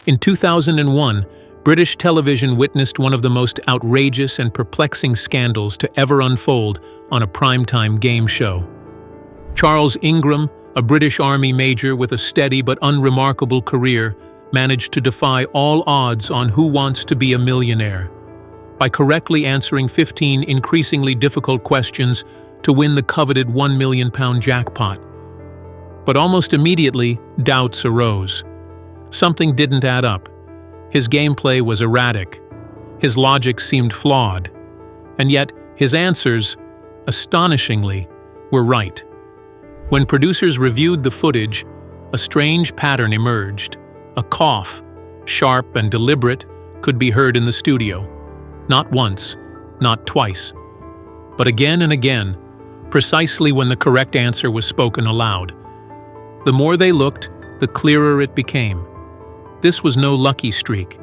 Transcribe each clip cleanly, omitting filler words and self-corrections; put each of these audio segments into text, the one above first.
In 2001, British television witnessed one of the most outrageous and perplexing scandals to ever unfold on a primetime game show. Charles Ingram, a British Army major with a steady but unremarkable career, managed to defy all odds on Who Wants to Be a Millionaire by correctly answering 15 increasingly difficult questions to win the coveted £1 million jackpot. But almost immediately, doubts arose. Something didn't add up. His gameplay was erratic. His logic seemed flawed. And yet, his answers, astonishingly, were right. When producers reviewed the footage, a strange pattern emerged. A cough, sharp and deliberate, could be heard in the studio. Not once, not twice, but again and again, precisely when the correct answer was spoken aloud. The more they looked, the clearer it became. This was no lucky streak.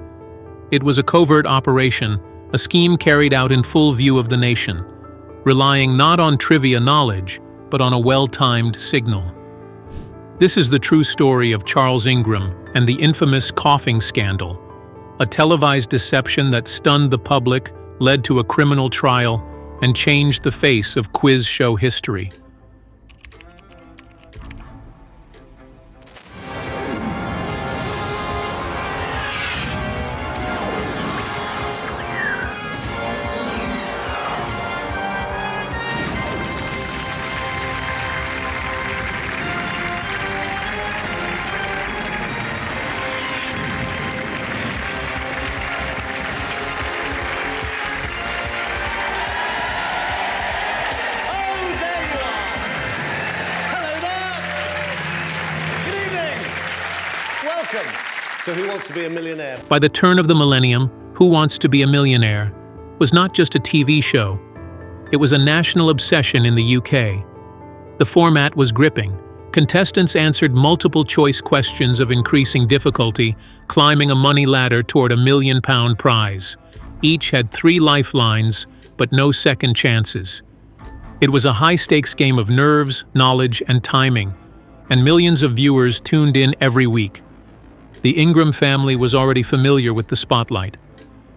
It was a covert operation, a scheme carried out in full view of the nation, relying not on trivia knowledge, but on a well-timed signal. This is the true story of Charles Ingram and the infamous coughing scandal, a televised deception that stunned the public, led to a criminal trial, and changed the face of quiz show history. So Who Wants to Be a Millionaire? By the turn of the millennium, Who Wants to Be a Millionaire was not just a TV show. It was a national obsession in the UK. The format was gripping. Contestants answered multiple-choice questions of increasing difficulty, climbing a money ladder toward £1 million prize. Each had 3 lifelines, but no second chances. It was a high-stakes game of nerves, knowledge, and timing, and millions of viewers tuned in every week. The Ingram family was already familiar with the spotlight.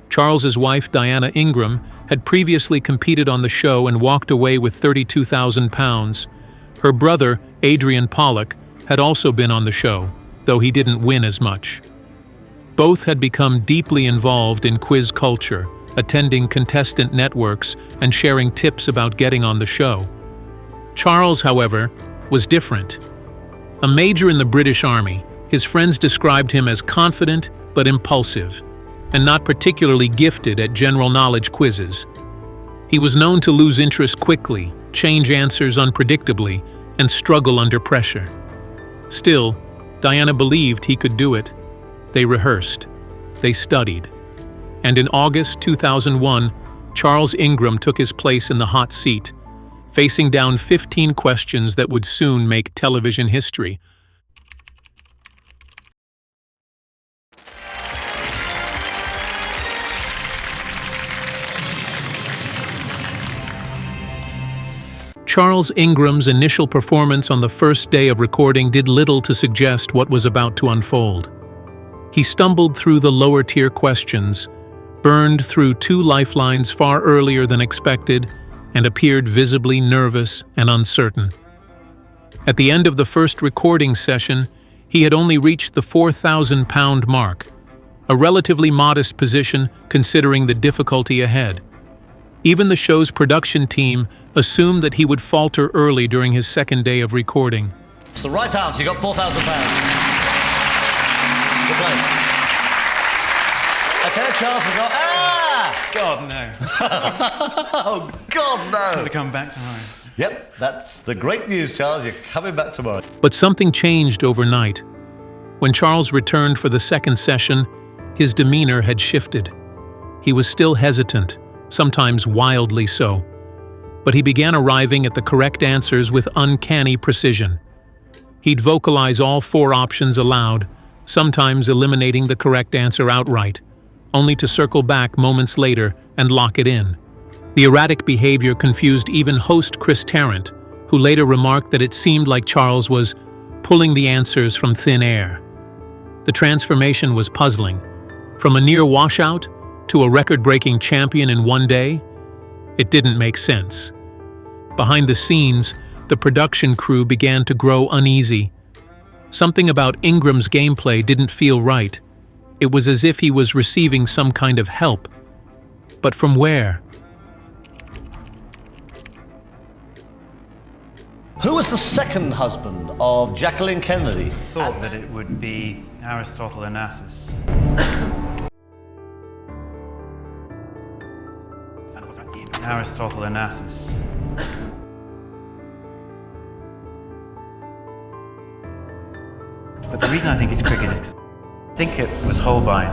Charles's wife, Diana Ingram, had previously competed on the show and walked away with £32,000. Her brother, Adrian Pollock, had also been on the show, though he didn't win as much. Both had become deeply involved in quiz culture, attending contestant networks and sharing tips about getting on the show. Charles, however, was different. A major in the British Army, his friends described him as confident but impulsive, and not particularly gifted at general knowledge quizzes. He was known to lose interest quickly, change answers unpredictably, and struggle under pressure. Still, Diana believed he could do it. They rehearsed. They studied. And in August 2001, Charles Ingram took his place in the hot seat, facing down 15 questions that would soon make television history. Charles Ingram's initial performance on the first day of recording did little to suggest what was about to unfold. He stumbled through the lower-tier questions, burned through 2 lifelines far earlier than expected, and appeared visibly nervous and uncertain. At the end of the first recording session, he had only reached the £4,000 mark, a relatively modest position considering the difficulty ahead. Even the show's production team assumed that he would falter early during his second day of recording. It's the right answer. You got £4,000. Good play. Okay, Charles has got... Ah! God, no. Oh, God, no. I'm going to come back tomorrow. Yep, that's the great news, Charles. You're coming back tomorrow. But something changed overnight. When Charles returned for the second session, his demeanor had shifted. He was still hesitant, sometimes wildly so. But he began arriving at the correct answers with uncanny precision. He'd vocalize all 4 options aloud, sometimes eliminating the correct answer outright, only to circle back moments later and lock it in. The erratic behavior confused even host Chris Tarrant, who later remarked that it seemed like Charles was pulling the answers from thin air. The transformation was puzzling. From a near washout to a record-breaking champion in one day, it didn't make sense. Behind the scenes, the production crew began to grow uneasy. Something about Ingram's gameplay didn't feel right. It was as if he was receiving some kind of help. But from where? Who was the second husband of Jacqueline Kennedy? Thought that it would be Aristotle Onassis. Aristotle Onassis. But the reason I think it's cricket is because I think it was Holbein.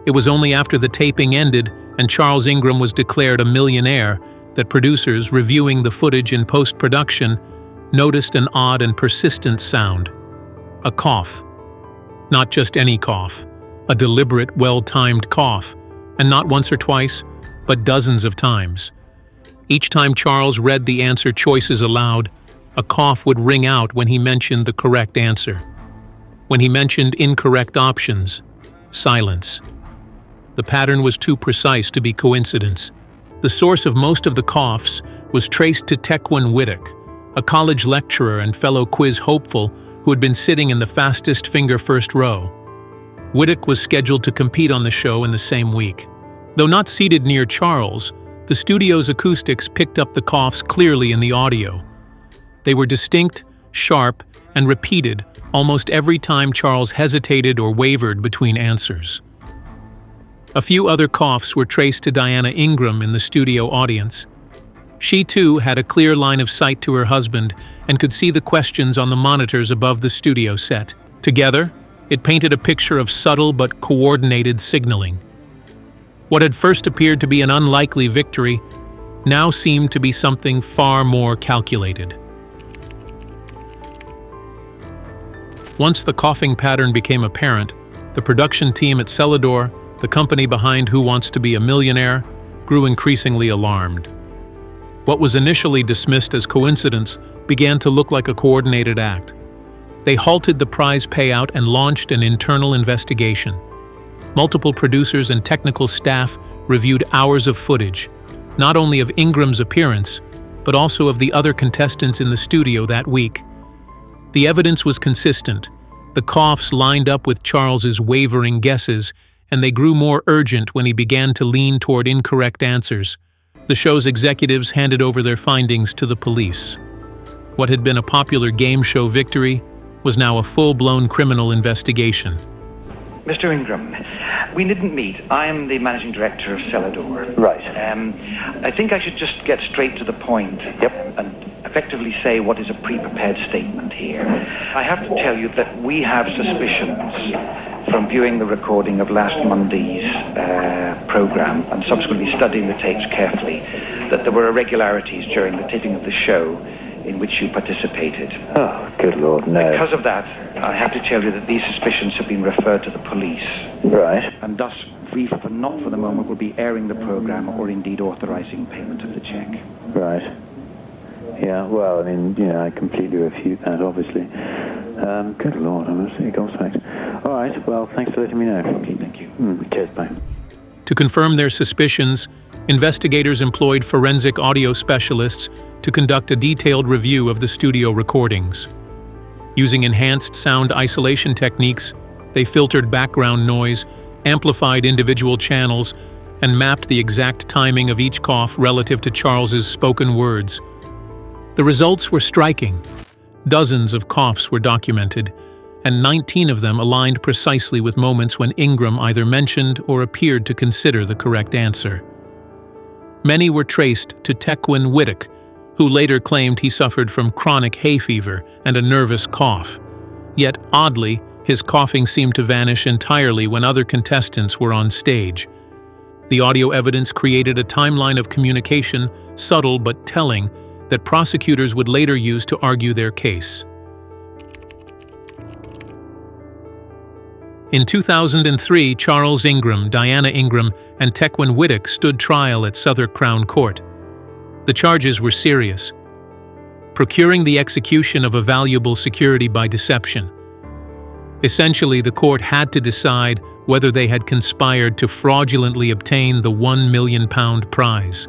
It was only after the taping ended and Charles Ingram was declared a millionaire that producers, reviewing the footage in post-production, noticed an odd and persistent sound. A cough. Not just any cough. A deliberate, well-timed cough. And not once or twice, but dozens of times. Each time Charles read the answer choices aloud, a cough would ring out when he mentioned the correct answer. When he mentioned incorrect options, silence. The pattern was too precise to be coincidence. The source of most of the coughs was traced to Tecwen Whittock, a college lecturer and fellow quiz hopeful who had been sitting in the fastest finger first row. Whittock was scheduled to compete on the show in the same week. Though not seated near Charles, the studio's acoustics picked up the coughs clearly in the audio. They were distinct, sharp, and repeated almost every time Charles hesitated or wavered between answers. A few other coughs were traced to Diana Ingram in the studio audience. She too had a clear line of sight to her husband and could see the questions on the monitors above the studio set. Together, it painted a picture of subtle but coordinated signaling. What had first appeared to be an unlikely victory now seemed to be something far more calculated. Once the coughing pattern became apparent, the production team at Celador, the company behind Who Wants to Be a Millionaire, grew increasingly alarmed. What was initially dismissed as coincidence began to look like a coordinated act. They halted the prize payout and launched an internal investigation. Multiple producers and technical staff reviewed hours of footage, not only of Ingram's appearance, but also of the other contestants in the studio that week. The evidence was consistent. The coughs lined up with Charles's wavering guesses, and they grew more urgent when he began to lean toward incorrect answers. The show's executives handed over their findings to the police. What had been a popular game show victory was now a full-blown criminal investigation. Mr. Ingram, we didn't meet. I am the managing director of Celador. Right. I think I should just get straight to the point. Yep. And effectively say what is a pre-prepared statement here. I have to tell you that we have suspicions from viewing the recording of last Monday's program and subsequently studying the tapes carefully that there were irregularities during the taping of the show in which you participated. Oh, good Lord, no. Because of that, I have to tell you that these suspicions have been referred to the police. Right. And thus, we, not for the moment, will be airing the program or indeed authorizing payment of the check. Right. Yeah, well, I mean, you know, I completely refute that, obviously. Good Lord, I'm absolutely gobsmacked. All right, well, thanks for letting me know. Okay, thank you. Cheers, bye. To confirm their suspicions, investigators employed forensic audio specialists to conduct a detailed review of the studio recordings. Using enhanced sound isolation techniques, they filtered background noise, amplified individual channels, and mapped the exact timing of each cough relative to Charles's spoken words. The results were striking. Dozens of coughs were documented, and 19 of them aligned precisely with moments when Ingram either mentioned or appeared to consider the correct answer. Many were traced to Tecwen Whittock, who later claimed he suffered from chronic hay fever and a nervous cough. Yet, oddly, his coughing seemed to vanish entirely when other contestants were on stage. The audio evidence created a timeline of communication, subtle but telling, that prosecutors would later use to argue their case. In 2003, Charles Ingram, Diana Ingram, and Tecwen Whittock stood trial at Southwark Crown Court. The charges were serious: procuring the execution of a valuable security by deception, Essentially, the court had to decide whether they had conspired to fraudulently obtain the £1 million prize.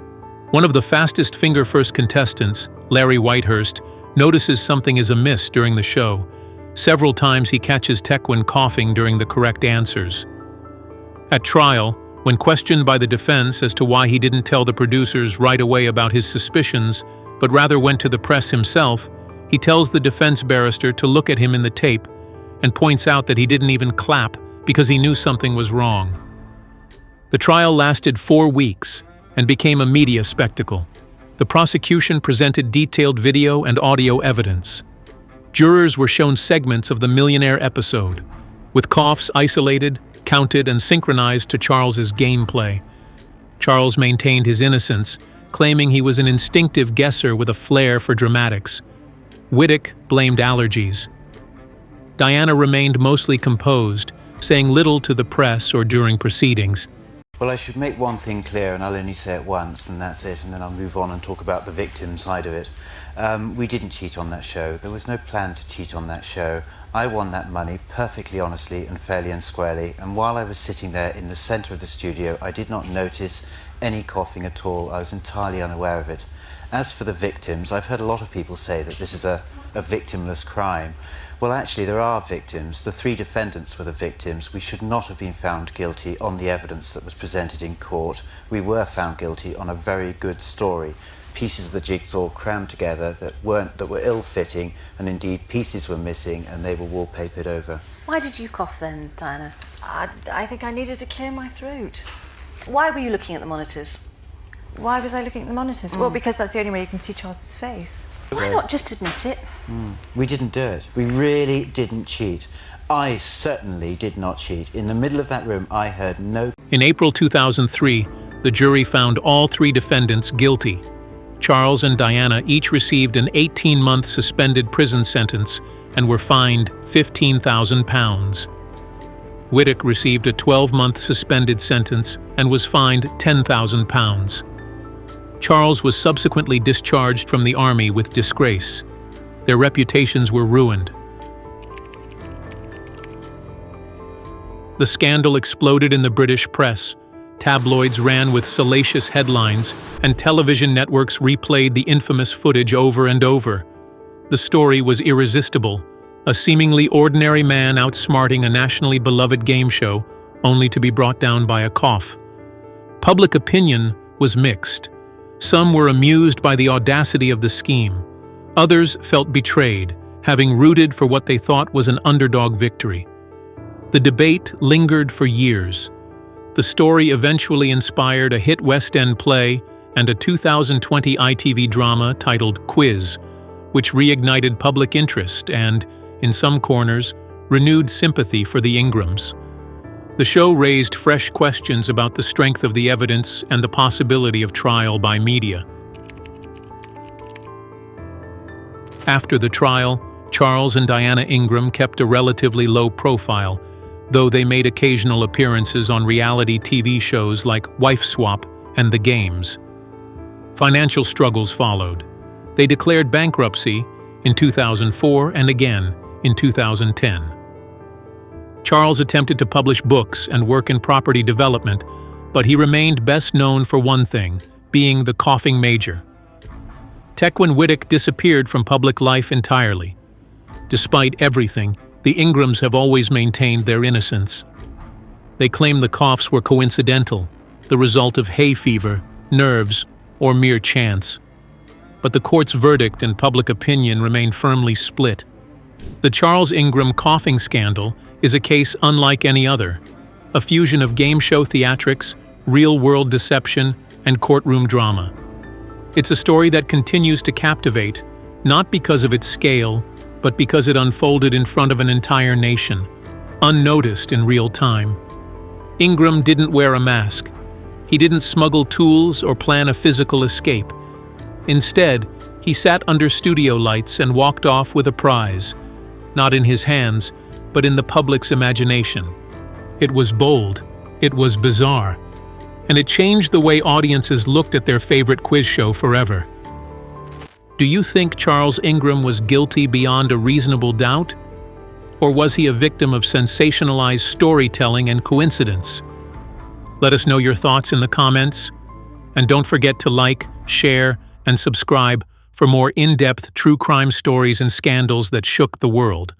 One of the fastest finger-first contestants, Larry Whitehurst, notices something is amiss during the show. Several times he catches Tecwen coughing during the correct answers. At trial, when questioned by the defense as to why he didn't tell the producers right away about his suspicions, but rather went to the press himself, he tells the defense barrister to look at him in the tape and points out that he didn't even clap because he knew something was wrong. The trial lasted 4 weeks and became a media spectacle. The prosecution presented detailed video and audio evidence. Jurors were shown segments of the Millionaire episode, with coughs isolated, counted, and synchronized to Charles's gameplay. Charles maintained his innocence, claiming he was an instinctive guesser with a flair for dramatics. Whittock blamed allergies. Diana remained mostly composed, saying little to the press or during proceedings. Well, I should make one thing clear, and I'll only say it once, and that's it, and then I'll move on and talk about the victim side of it. We didn't cheat on that show. There was no plan to cheat on that show. I won that money perfectly honestly and fairly and squarely, and while I was sitting there in the centre of the studio, I did not notice any coughing at all. I was entirely unaware of it. As for the victims, I've heard a lot of people say that this is a victimless crime. Well, actually, there are victims. The 3 defendants were the victims. We should not have been found guilty on the evidence that was presented in court. We were found guilty on a very good story. Pieces of the jigsaw crammed together that were ill-fitting, and indeed pieces were missing and they were wallpapered over. Why did you cough then, Diana? I think I needed to clear my throat. Why were you looking at the monitors? Why was I looking at the monitors? Well, because that's the only way you can see Charles's face. Why not just admit it? We didn't do it. We really didn't cheat. I certainly did not cheat. In the middle of that room, I heard no... In April 2003, the jury found all 3 defendants guilty. Charles and Diana each received an 18-month suspended prison sentence and were fined £15,000. Whittock received a 12-month suspended sentence and was fined £10,000. Charles was subsequently discharged from the Army with disgrace. Their reputations were ruined. The scandal exploded in the British press. Tabloids ran with salacious headlines, and television networks replayed the infamous footage over and over. The story was irresistible, a seemingly ordinary man outsmarting a nationally beloved game show, only to be brought down by a cough. Public opinion was mixed. Some were amused by the audacity of the scheme. Others felt betrayed, having rooted for what they thought was an underdog victory. The debate lingered for years. The story eventually inspired a hit West End play and a 2020 ITV drama titled Quiz, which reignited public interest and, in some corners, renewed sympathy for the Ingrams. The show raised fresh questions about the strength of the evidence and the possibility of trial by media. After the trial, Charles and Diana Ingram kept a relatively low profile, though they made occasional appearances on reality TV shows like Wife Swap and The Games. Financial struggles followed. They declared bankruptcy in 2004 and again in 2010. Charles attempted to publish books and work in property development, but he remained best known for one thing, being the coughing major. Tecwen Whittock disappeared from public life entirely. Despite everything, the Ingrams have always maintained their innocence. They claim the coughs were coincidental, the result of hay fever, nerves, or mere chance. But the court's verdict and public opinion remain firmly split. The Charles Ingram coughing scandal is a case unlike any other, a fusion of game show theatrics, real-world deception, and courtroom drama. It's a story that continues to captivate, not because of its scale, but because it unfolded in front of an entire nation, unnoticed in real time. Ingram didn't wear a mask. He didn't smuggle tools or plan a physical escape. Instead, he sat under studio lights and walked off with a prize, not in his hands, but in the public's imagination. It was bold, it was bizarre, and it changed the way audiences looked at their favorite quiz show forever. Do you think Charles Ingram was guilty beyond a reasonable doubt? Or was he a victim of sensationalized storytelling and coincidence? Let us know your thoughts in the comments. And don't forget to like, share, and subscribe for more in-depth true crime stories and scandals that shook the world.